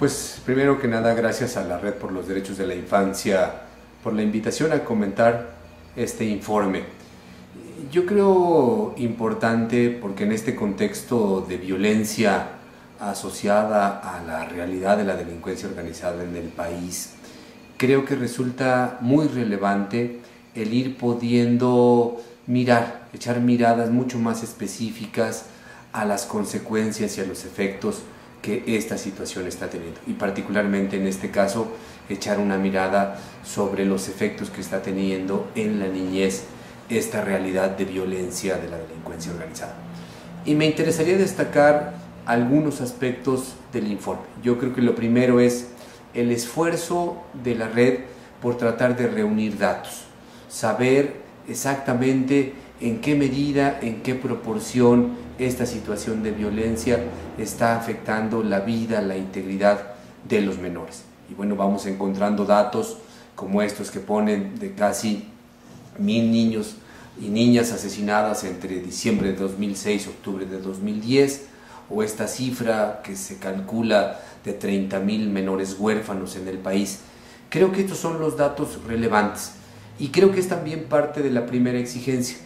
Pues primero que nada, gracias a la Red por los Derechos de la Infancia por la invitación a comentar este informe. Yo creo importante porque en este contexto de violencia asociada a la realidad de la delincuencia organizada en el país, creo que resulta muy relevante el ir pudiendo echar miradas mucho más específicas a las consecuencias y a los efectos que esta situación está teniendo, y particularmente en este caso echar una mirada sobre los efectos que está teniendo en la niñez esta realidad de violencia de la delincuencia organizada. Y me interesaría destacar algunos aspectos del informe. Yo creo que lo primero es el esfuerzo de la red por tratar de reunir datos, saber exactamente en qué medida, en qué proporción esta situación de violencia está afectando la vida, la integridad de los menores. Y bueno, vamos encontrando datos como estos que ponen de casi 1000 niños y niñas asesinadas entre diciembre de 2006 y octubre de 2010, o esta cifra que se calcula de 30.000 menores huérfanos en el país. Creo que estos son los datos relevantes y creo que es también parte de la primera exigencia,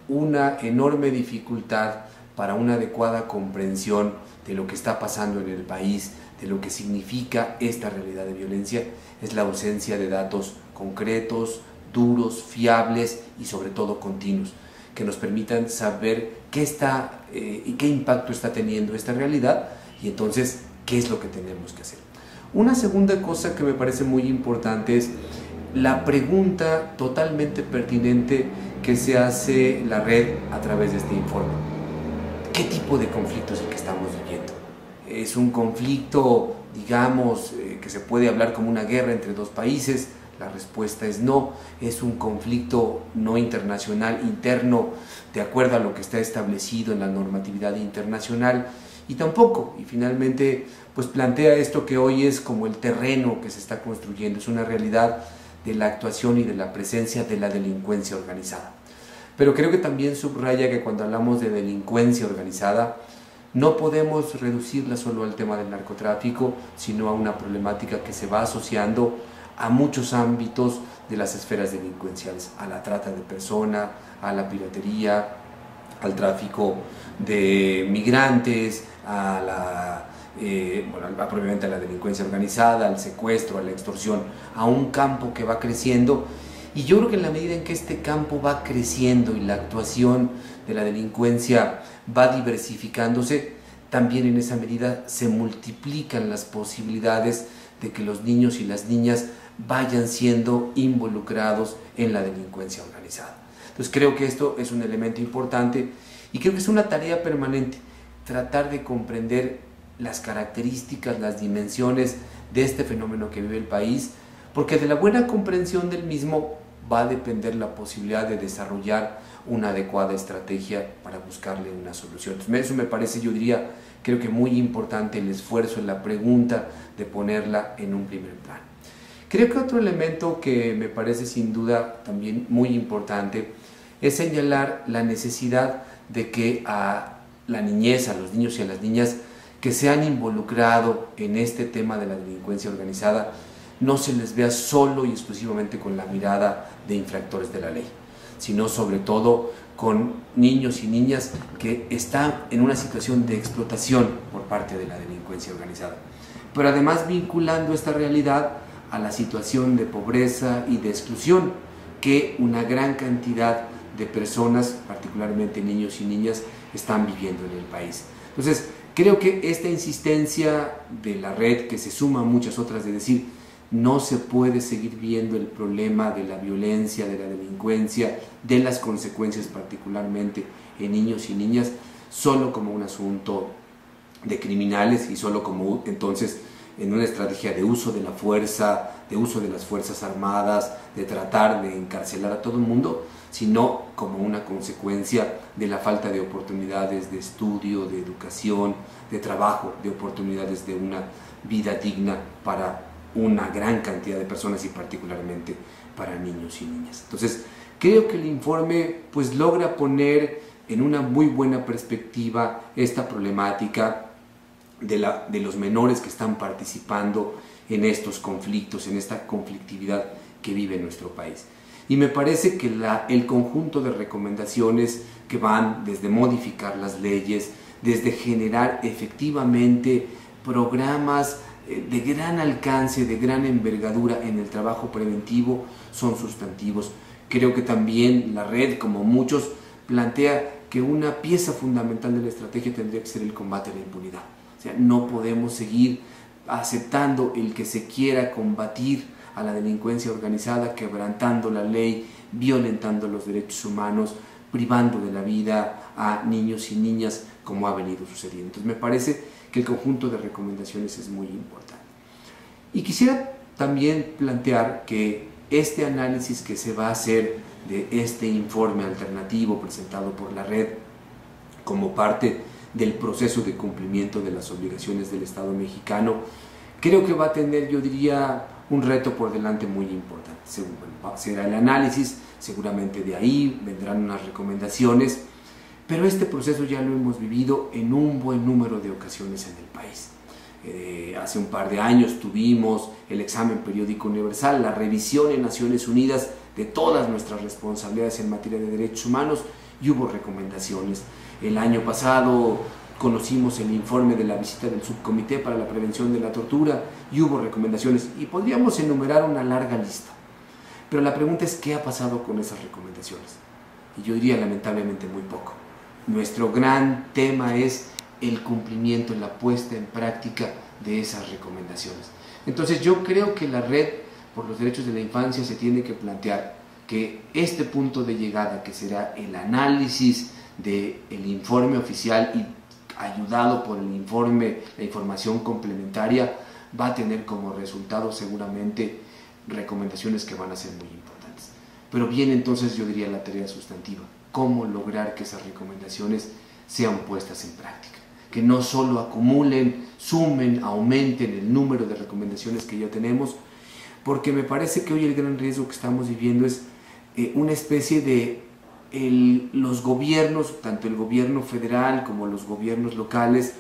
una enorme dificultad para una adecuada comprensión de lo que está pasando en el país, de lo que significa esta realidad de violencia, es la ausencia de datos concretos, duros, fiables y sobre todo continuos, que nos permitan saber qué está y qué impacto está teniendo esta realidad y entonces qué es lo que tenemos que hacer. Una segunda cosa que me parece muy importante es la pregunta totalmente pertinente que se hace la red a través de este informe. ¿Qué tipo de conflicto es el que estamos viviendo? ¿Es un conflicto, digamos, que se puede hablar como una guerra entre dos países? La respuesta es no. ¿Es un conflicto no internacional, interno, de acuerdo a lo que está establecido en la normatividad internacional? Y tampoco. Y finalmente, pues plantea esto que hoy es como el terreno que se está construyendo. Es una realidad de la actuación y de la presencia de la delincuencia organizada. Pero creo que también subraya que cuando hablamos de delincuencia organizada, no podemos reducirla solo al tema del narcotráfico, sino a una problemática que se va asociando a muchos ámbitos de las esferas delincuenciales, a la trata de personas, a la piratería, al tráfico de migrantes, propiamente a la delincuencia organizada, al secuestro, a la extorsión, a un campo que va creciendo. Y yo creo que en la medida en que este campo va creciendo y la actuación de la delincuencia va diversificándose, también en esa medida se multiplican las posibilidades de que los niños y las niñas vayan siendo involucrados en la delincuencia organizada. Entonces creo que esto es un elemento importante y creo que es una tarea permanente, tratar de comprender las características, las dimensiones de este fenómeno que vive el país, porque de la buena comprensión del mismo va a depender la posibilidad de desarrollar una adecuada estrategia para buscarle una solución. Entonces, eso me parece, yo diría, creo que muy importante el esfuerzo en la pregunta de ponerla en un primer plano. Creo que otro elemento que me parece sin duda también muy importante es señalar la necesidad de que a la niñez, a los niños y a las niñas que se han involucrado en este tema de la delincuencia organizada, no se les vea solo y exclusivamente con la mirada de infractores de la ley, sino sobre todo con niños y niñas que están en una situación de explotación por parte de la delincuencia organizada. Pero además vinculando esta realidad a la situación de pobreza y de exclusión que una gran cantidad de personas, particularmente niños y niñas, están viviendo en el país. Entonces, creo que esta insistencia de la red, que se suma a muchas otras, de decir, no se puede seguir viendo el problema de la violencia, de la delincuencia, de las consecuencias particularmente en niños y niñas, solo como un asunto de criminales y solo como entonces en una estrategia de uso de la fuerza, de uso de las fuerzas armadas, de tratar de encarcelar a todo el mundo, sino como una consecuencia de la falta de oportunidades de estudio, de educación, de trabajo, de oportunidades de una vida digna para una gran cantidad de personas y particularmente para niños y niñas. Entonces, creo que el informe pues logra poner en una muy buena perspectiva esta problemática de los menores que están participando en estos conflictos, en esta conflictividad que vive nuestro país. Y me parece que el conjunto de recomendaciones que van desde modificar las leyes, desde generar efectivamente programas de gran alcance, de gran envergadura en el trabajo preventivo, son sustantivos. Creo que también la red, como muchos, plantea que una pieza fundamental de la estrategia tendría que ser el combate a la impunidad. O sea, no podemos seguir aceptando el que se quiera combatir a la delincuencia organizada, quebrantando la ley, violentando los derechos humanos, privando de la vida a niños y niñas, como ha venido sucediendo. Entonces me parece que el conjunto de recomendaciones es muy importante. Y quisiera también plantear que este análisis que se va a hacer de este informe alternativo presentado por la red como parte del proceso de cumplimiento de las obligaciones del Estado mexicano, creo que va a tener, yo diría, un reto por delante muy importante. Será el análisis, seguramente de ahí vendrán unas recomendaciones, pero este proceso ya lo hemos vivido en un buen número de ocasiones en el país. Hace un par de años tuvimos el examen periódico universal, la revisión en Naciones Unidas de todas nuestras responsabilidades en materia de derechos humanos y hubo recomendaciones. El año pasado conocimos el informe de la visita del Subcomité para la Prevención de la Tortura y hubo recomendaciones, y podríamos enumerar una larga lista. Pero la pregunta es, ¿qué ha pasado con esas recomendaciones? Y yo diría, lamentablemente, muy poco. Nuestro gran tema es el cumplimiento, la puesta en práctica de esas recomendaciones. Entonces yo creo que la Red por los Derechos de la Infancia se tiene que plantear que este punto de llegada, que será el análisis del informe oficial y ayudado por el informe, la información complementaria, va a tener como resultado seguramente recomendaciones que van a ser muy importantes. Pero viene entonces, yo diría, la tarea sustantiva: cómo lograr que esas recomendaciones sean puestas en práctica, que no solo acumulen, sumen, aumenten el número de recomendaciones que ya tenemos, porque me parece que hoy el gran riesgo que estamos viviendo es una especie de los gobiernos, tanto el gobierno federal como los gobiernos locales,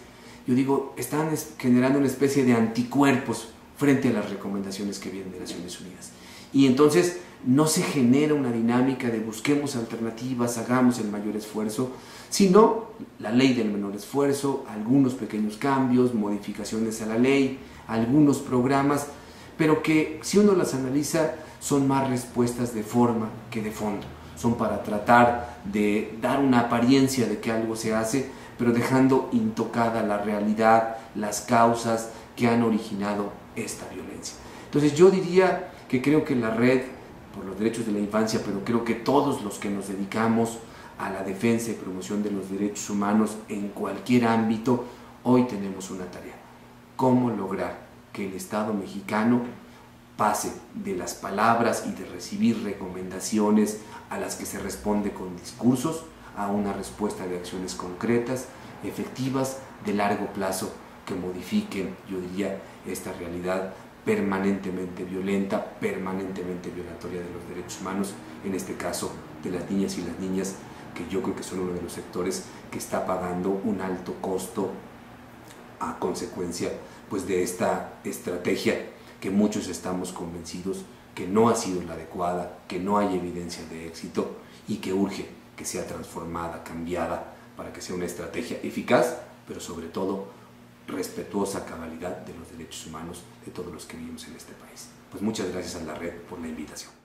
yo digo, están generando una especie de anticuerpos frente a las recomendaciones que vienen de Naciones Unidas. Y entonces no se genera una dinámica de busquemos alternativas, hagamos el mayor esfuerzo, sino la ley del menor esfuerzo, algunos pequeños cambios, modificaciones a la ley, algunos programas, pero que si uno las analiza son más respuestas de forma que de fondo. Son para tratar de dar una apariencia de que algo se hace, pero dejando intocada la realidad, las causas que han originado esta violencia. Entonces yo diría que creo que la Red por los Derechos de la Infancia, pero creo que todos los que nos dedicamos a la defensa y promoción de los derechos humanos en cualquier ámbito, hoy tenemos una tarea: cómo lograr que el Estado mexicano pase de las palabras y de recibir recomendaciones a las que se responde con discursos, a una respuesta de acciones concretas, efectivas, de largo plazo, que modifiquen, yo diría, esta realidad permanentemente violenta, permanentemente violatoria de los derechos humanos, en este caso de las niñas y las niñas, que yo creo que son uno de los sectores que está pagando un alto costo a consecuencia pues de esta estrategia que muchos estamos convencidos que no ha sido la adecuada, que no hay evidencia de éxito y que urge que sea transformada, cambiada, para que sea una estrategia eficaz, pero sobre todo respetuosa a cabalidad de los derechos humanos de todos los que vivimos en este país. Pues muchas gracias a la Red por la invitación.